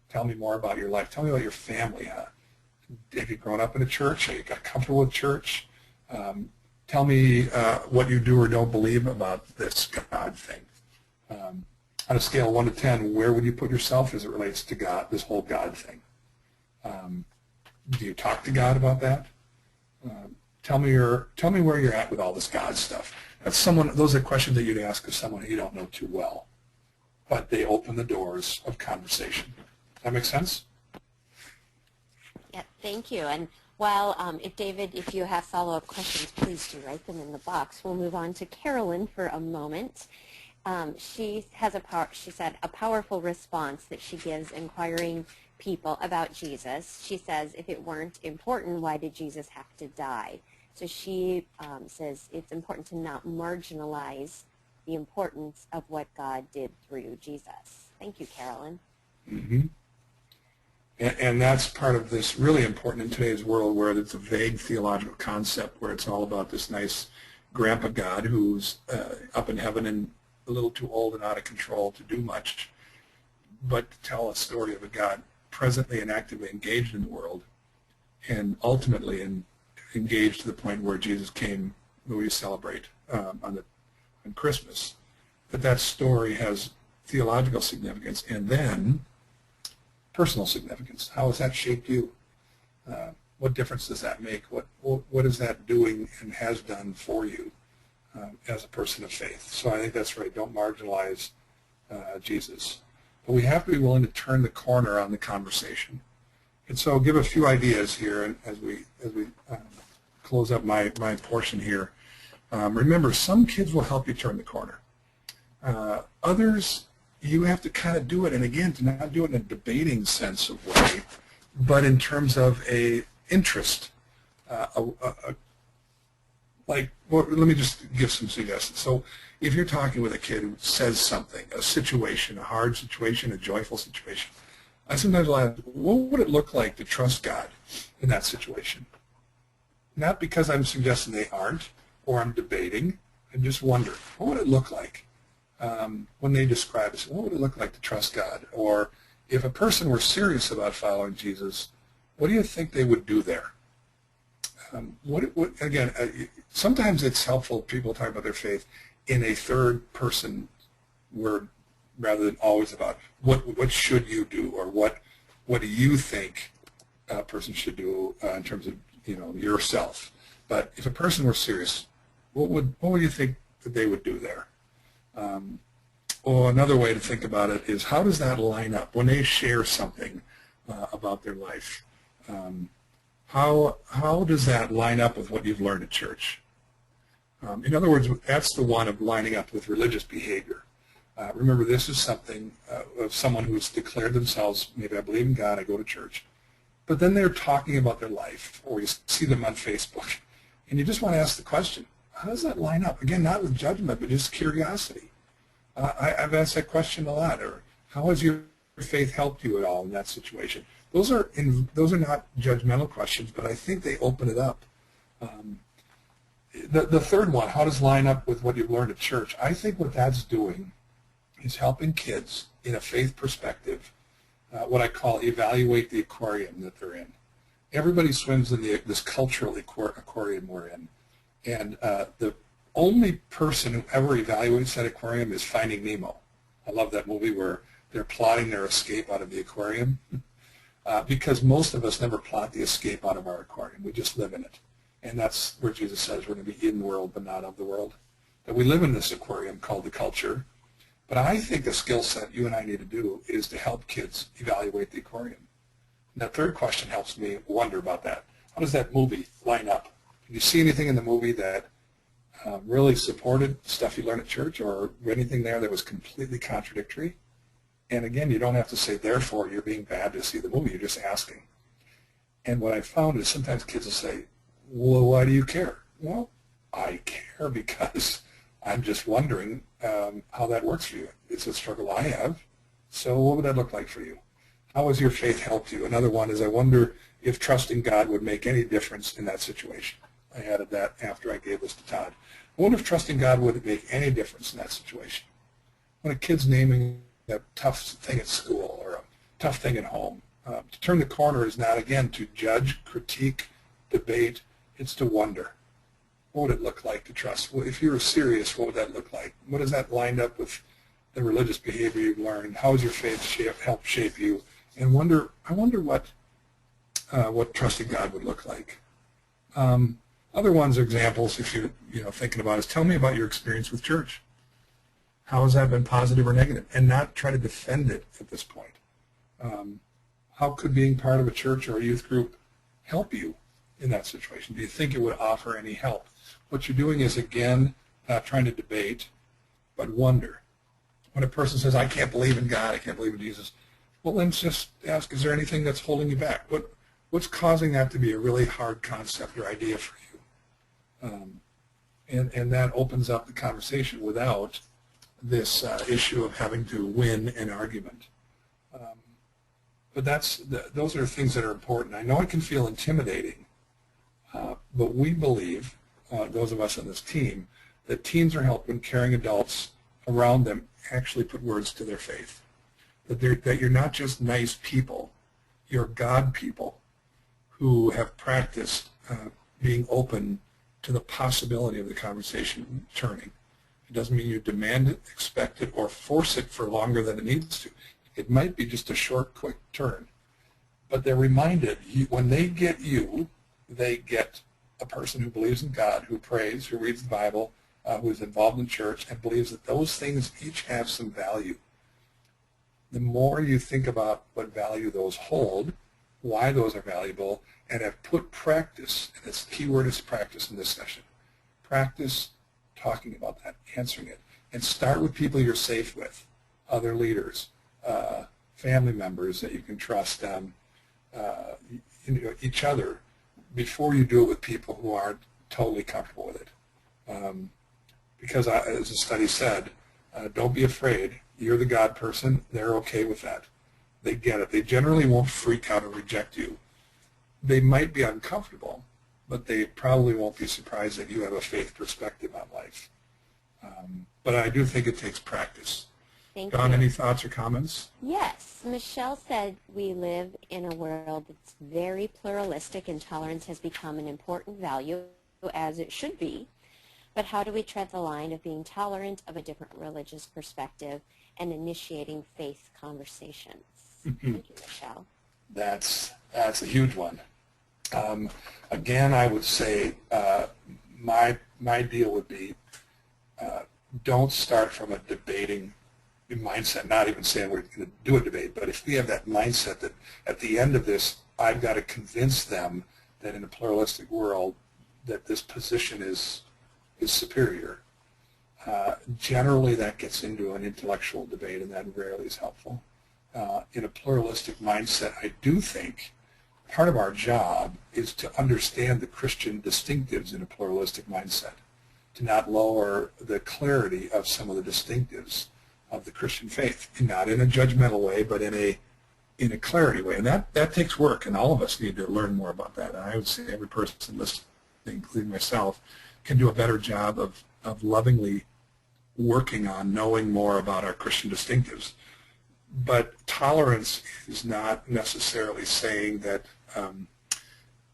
Tell me more about your life. Tell me about your family. Have you grown up in a church? Have you got comfortable with church? Tell me what you do or don't believe about this God thing. On a scale of 1 to 10, where would you put yourself as it relates to God, this whole God thing? Do you talk to God about that? Tell me where you're at with all this God stuff. Those are questions that you'd ask of someone who you don't know too well, but they open the doors of conversation. Does that make sense? Yeah, thank you. And while, if you have follow-up questions, please do write them in the box. We'll move on to Carolyn for a moment. She said a powerful response that she gives inquiring people about Jesus. She says, if it weren't important, why did Jesus have to die? So she says it's important to not marginalize the importance of what God did through Jesus. Thank you, Carolyn. Mm-hmm. And that's part of this really important in today's world where it's a vague theological concept where it's all about this nice grandpa God who's up in heaven and a little too old and out of control to do much, but to tell a story of a God presently and actively engaged in the world and ultimately engaged to the point where Jesus came, who we celebrate on Christmas. But that story has theological significance and then personal significance. How has that shaped you? What difference does that make? What is that doing and has done for you as a person of faith? So I think that's right. Don't marginalize Jesus. But we have to be willing to turn the corner on the conversation. And so I'll give a few ideas here as we close up my portion here. Remember, some kids will help you turn the corner. Others, you have to kind of do it, and again, to not do it in a debating sense of way, but in terms of a interest. Let me just give some suggestions. So if you're talking with a kid who says something, a situation, a hard situation, a joyful situation, I sometimes will ask, what would it look like to trust God in that situation? Not because I'm suggesting they aren't, or I'm debating. I'm just wondering, what would it look like when they describe it? What would it look like to trust God? Or if a person were serious about following Jesus, what do you think they would do there? Sometimes it's helpful people talk about their faith in a third person word rather than always about what should you do or what do you think a person should do in terms of yourself. But if a person were serious, what would you think that they would do there? Or another way to think about it is, how does that line up when they share something about their life? How does that line up with what you've learned at church? In other words, that's the one of lining up with religious behavior. Remember, this is something of someone who's declared themselves, maybe I believe in God, I go to church, but then they're talking about their life, or you see them on Facebook, and you just want to ask the question, how does that line up? Again, not with judgment, but just curiosity. I've asked that question a lot, or how has your faith helped you at all in that situation? Those are not judgmental questions, but I think they open it up. The third one, how does it line up with what you've learned at church? I think what that's doing is helping kids in a faith perspective, what I call evaluate the aquarium that they're in. Everybody swims in this cultural aquarium we're in. And the only person who ever evaluates that aquarium is Finding Nemo. I love that movie where they're plotting their escape out of the aquarium. Because most of us never plot the escape out of our aquarium. We just live in it. And that's where Jesus says we're going to be in the world but not of the world. That we live in this aquarium called the culture. But I think a skill set you and I need to do is to help kids evaluate the aquarium. And that third question helps me wonder about that. How does that movie line up? Did you see anything in the movie that really supported stuff you learned at church, or anything there that was completely contradictory? And again, you don't have to say, therefore, you're being bad to see the movie. You're just asking. And what I found is sometimes kids will say, well, why do you care? Well, I care because I'm just wondering how that works for you. It's a struggle I have. So what would that look like for you? How has your faith helped you? Another one is, I wonder if trusting God would make any difference in that situation. I added that after I gave this to Todd. I wonder if trusting God would make any difference in that situation. When a kid's naming a tough thing at school or a tough thing at home, to turn the corner is not, again, to judge, critique, debate. It's to wonder. What would it look like to trust? Well, if you were serious, what would that look like? What does that line up with the religious behavior you've learned? How has your faith helped shape you? And I wonder what trusting God would look like. Other ones, examples, if you're thinking about, is tell me about your experience with church. How has that been positive or negative? And not try to defend it at this point. How could being part of a church or a youth group help you in that situation? Do you think it would offer any help? What you're doing is, again, not trying to debate, but wonder. When a person says, I can't believe in God, I can't believe in Jesus, well, then just ask, is there anything that's holding you back? What's causing that to be a really hard concept or idea for you? And that opens up the conversation without this issue of having to win an argument. But those are things that are important. I know it can feel intimidating, but we believe, those of us on this team, that teens are helped when caring adults around them actually put words to their faith. That you're not just nice people, you're God people who have practiced being open to the possibility of the conversation turning. It doesn't mean you demand it, expect it, or force it for longer than it needs to. It might be just a short, quick turn. But they're reminded, when they get you, they get a person who believes in God, who prays, who reads the Bible, who is involved in church, and believes that those things each have some value. The more you think about what value those hold, why those are valuable, and have put practice, and this key word is practice in this session, practice talking about that, answering it, and start with people you're safe with, other leaders, family members that you can trust, each other, before you do it with people who aren't totally comfortable with it. Because as the study said, don't be afraid. You're the God person. They're okay with that. They get it. They generally won't freak out or reject you. They might be uncomfortable, but they probably won't be surprised that you have a faith perspective on life. But I do think it takes practice. Thank Don, you. any thoughts or comments? Yes. Michelle said we live in a world that's very pluralistic, and tolerance has become an important value, as it should be. But how do we tread the line of being tolerant of a different religious perspective and initiating faith conversations? Thank you, Michelle. That's a huge one. Again, I would say my deal would be don't start from a debating mindset, not even saying we're going to do a debate, but if we have that mindset that at the end of this, I've got to convince them that in a pluralistic world that this position is superior. Generally, that gets into an intellectual debate, and that rarely is helpful. In a pluralistic mindset, I do think part of our job is to understand the Christian distinctives in a pluralistic mindset, to not lower the clarity of some of the distinctives of the Christian faith, not in a judgmental way, but in a clarity way. And that takes work, and all of us need to learn more about that. And I would say every person listening, including myself, can do a better job of lovingly working on knowing more about our Christian distinctives. But tolerance is not necessarily saying that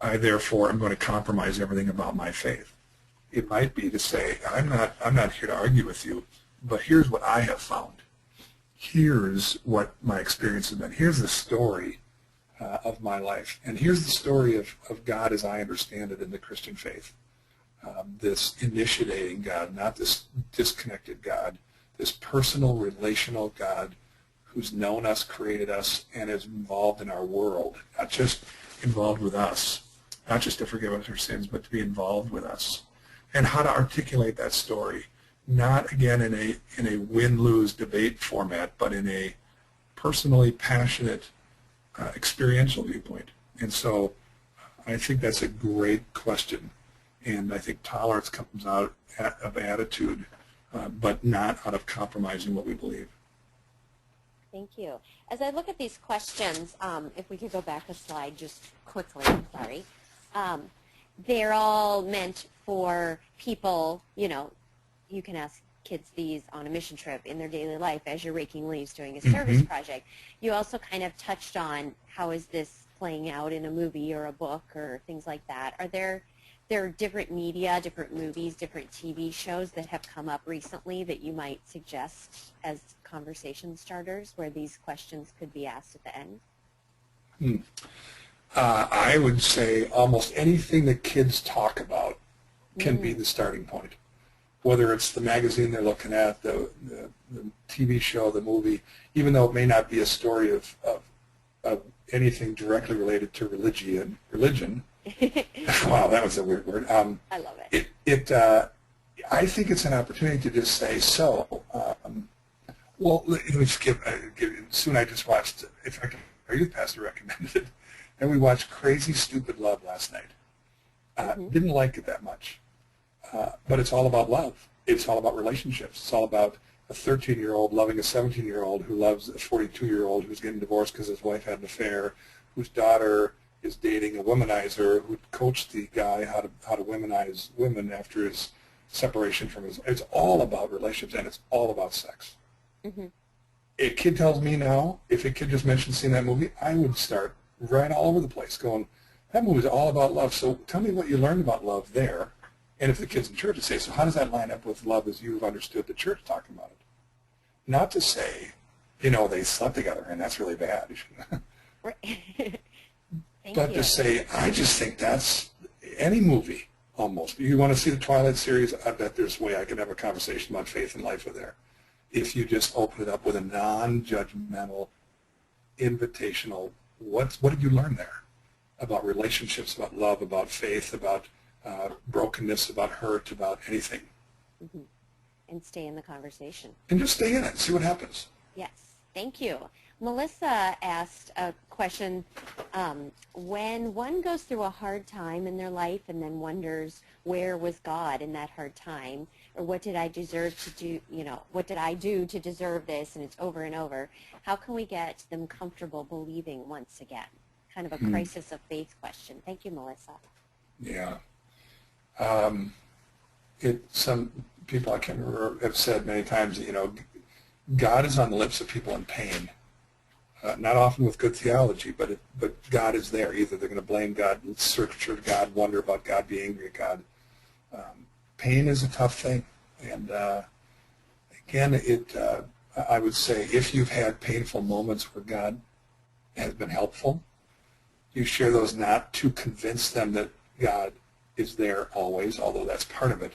I therefore am going to compromise everything about my faith. It might be to say, I'm not here to argue with you, but here's what I have found. Here's what my experience has been. Here's the story of my life. And here's the story of God as I understand it in the Christian faith. This initiating God, not this disconnected God, this personal, relational God who's known us, created us, and is involved in our world, not just involved with us, not just to forgive us our sins, but to be involved with us. And how to articulate that story, not again in a win-lose debate format, but in a personally passionate, experiential viewpoint. And so I think that's a great question. And I think tolerance comes out of attitude, but not out of compromising what we believe. Thank you. As I look at these questions, if we could go back a slide just quickly, sorry. They're all meant for people, you can ask kids these on a mission trip in their daily life as you're raking leaves doing a service project. You also kind of touched on how is this playing out in a movie or a book or things like that. Are there different media, different movies, different TV shows that have come up recently that you might suggest as conversation starters where these questions could be asked at the end? I would say almost anything that kids talk about can be the starting point. Whether it's the magazine they're looking at, the TV show, the movie, even though it may not be a story of anything directly related to religion. Wow, that was a weird word. I love it. I think it's an opportunity to just say, well, let me just give soon I just watched, in fact, our youth pastor recommended it, and we watched Crazy Stupid Love last night. Didn't like it that much, but it's all about love. It's all about relationships. It's all about a 13-year-old loving a 17-year-old who loves a 42-year-old who's getting divorced because his wife had an affair, whose daughter is dating a womanizer who coached the guy how to womanize women after his separation from his. It's all about relationships, and it's all about sex. A kid tells me now, if a kid just mentioned seeing that movie, I would start right all over the place going, that movie's all about love, so tell me what you learned about love there. And if the kids in church would say, so how does that line up with love as you've understood the church talking about it? Not to say, they slept together and that's really bad. But to say, I just think that's any movie almost. You want to see the Twilight series? I bet there's a way I can have a conversation about faith and life with there. If you just open it up with a non-judgmental, invitational, what did you learn there about relationships, about love, about faith, about brokenness, about hurt, about anything? And stay in the conversation. And just stay in it, see what happens. Yes, thank you. Melissa asked a question, when one goes through a hard time in their life and then wonders where was God in that hard time, or what did I deserve to do, what did I do to deserve this, and it's over and over, how can we get them comfortable believing once again? Kind of a crisis of faith question. Thank you, Melissa. Yeah. Some people, I can't remember, have said many times, God is on the lips of people in pain. Not often with good theology, but God is there. Either they're going to blame God, search for God, wonder about God, be angry at God. Pain is a tough thing. And again, I would say if you've had painful moments where God has been helpful, you share those not to convince them that God is there always, although that's part of it,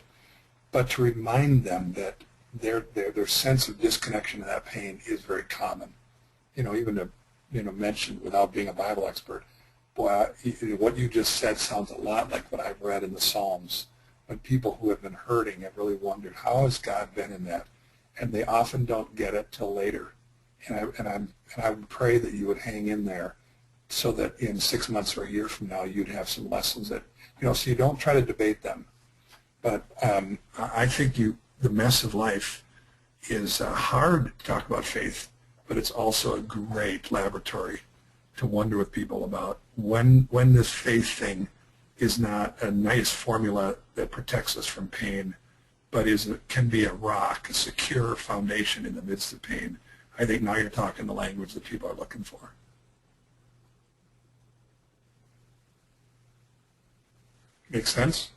but to remind them that their sense of disconnection to that pain is very common. Even to mention without being a Bible expert, boy, what you just said sounds a lot like what I've read in the Psalms. When people who have been hurting have really wondered, how has God been in that? And they often don't get it till later. And I would pray that you would hang in there so that in 6 months or a year from now you'd have some lessons that, so you don't try to debate them. But I think the mess of life is hard to talk about faith, but it's also a great laboratory to wonder with people about when this faith thing is not a nice formula that protects us from pain, but can be a rock, a secure foundation in the midst of pain. I think now you're talking the language that people are looking for. Make sense?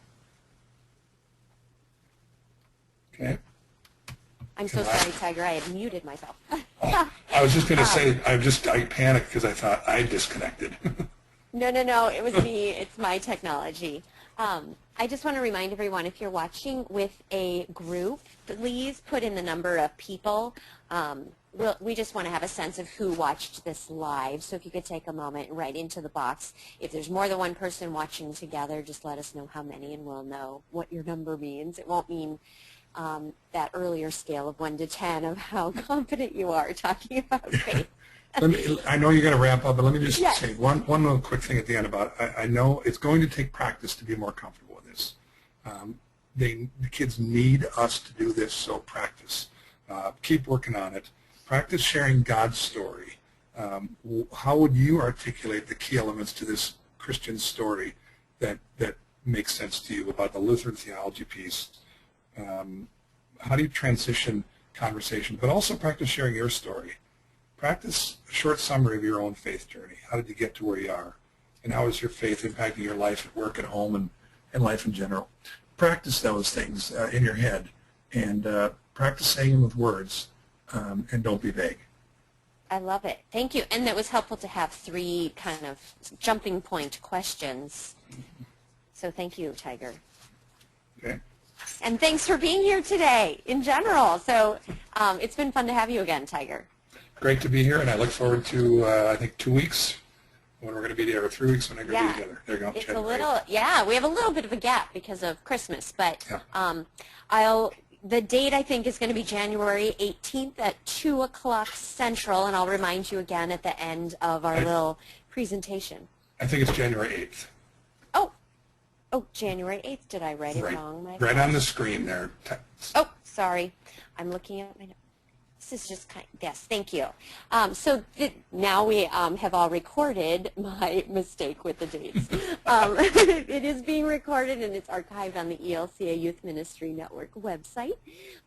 Okay. I'm so sorry, Tiger. I had muted myself. I was just going to say, I panicked because I thought I disconnected. No, it was me. It's my technology. I just want to remind everyone, if you're watching with a group, please put in the number of people. We just want to have a sense of who watched this live. So if you could take a moment and write into the box. If there's more than one person watching together, just let us know how many, and we'll know what your number means. It won't mean that earlier scale of 1 to 10 of how confident you are talking about faith. I know you're going to wrap up, but let me just Yes. say one little quick thing at the end about it. I know it's going to take practice to be more comfortable with this. The kids need us to do this, so practice. Keep working on it. Practice sharing God's story. How would you articulate the key elements to this Christian story that makes sense to you about the Lutheran theology piece? How do you transition conversation, but also practice sharing your story? Practice a short summary of your own faith journey. How did you get to where you are? And how is your faith impacting your life at work, at home, and life in general? Practice those things in your head, and practice saying them with words, and don't be vague. I love it. Thank you. And it was helpful to have 3 kind of jumping point questions. So thank you, Tiger. Okay. And thanks for being here today in general. So it's been fun to have you again, Tiger. Great to be here, and I look forward to, I think, 2 weeks when we're going to be together, 3 weeks when we're going to be together. There you go. It's a little, we have a little bit of a gap because of Christmas, but Yeah. the date, I think, is going to be January 18th at 2 o'clock Central, and I'll remind you again at the end of our little presentation. I think it's January 8th. Oh, January 8th. Did I write it wrong? Right on the screen there. Oh, sorry. I'm looking at my notes. This is just kind of, yes, thank you. So now we have all recorded my mistake with the dates. It is being recorded and it's archived on the ELCA Youth Ministry Network website.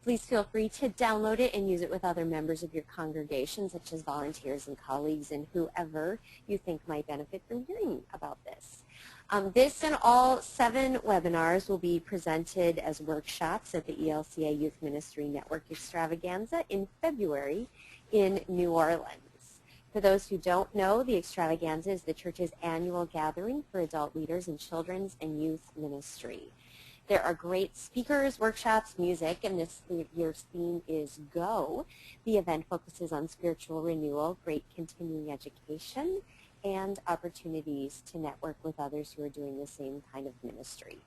Please feel free to download it and use it with other members of your congregation, such as volunteers and colleagues and whoever you think might benefit from hearing about this. This and all 7 webinars will be presented as workshops at the ELCA Youth Ministry Network Extravaganza in February in New Orleans. For those who don't know, the Extravaganza is the church's annual gathering for adult leaders in children's and youth ministry. There are great speakers, workshops, music, and this year's theme is Go. The event focuses on spiritual renewal, great continuing education, and opportunities to network with others who are doing the same kind of ministry.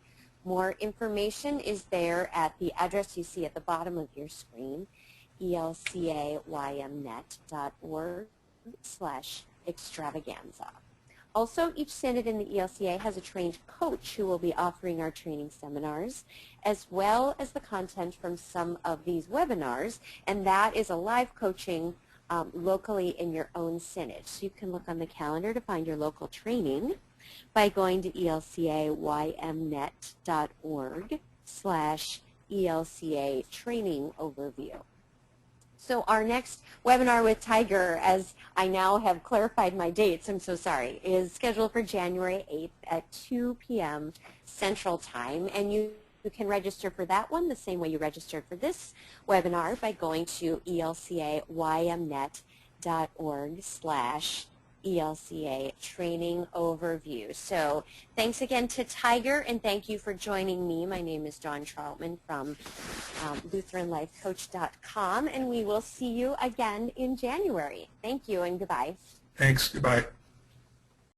More information is there at the address you see at the bottom of your screen, elcaymnet.org/extravaganza. Also, each synod in the ELCA has a trained coach who will be offering our training seminars, as well as the content from some of these webinars, and that is a live coaching locally in your own synod. So you can look on the calendar to find your local training by going to elcaymnet.org/ELCA training overview. So our next webinar with Tiger, as I now have clarified my dates, I'm so sorry, is scheduled for January 8th at 2 p.m. Central Time, and you can register for that one the same way you registered for this webinar by going to elcaymnet.org/ELCA training overview. So thanks again to Tiger, and thank you for joining me. My name is Dawn Troutman from LutheranLifeCoach.com, and we will see you again in January. Thank you and goodbye. Thanks. Goodbye.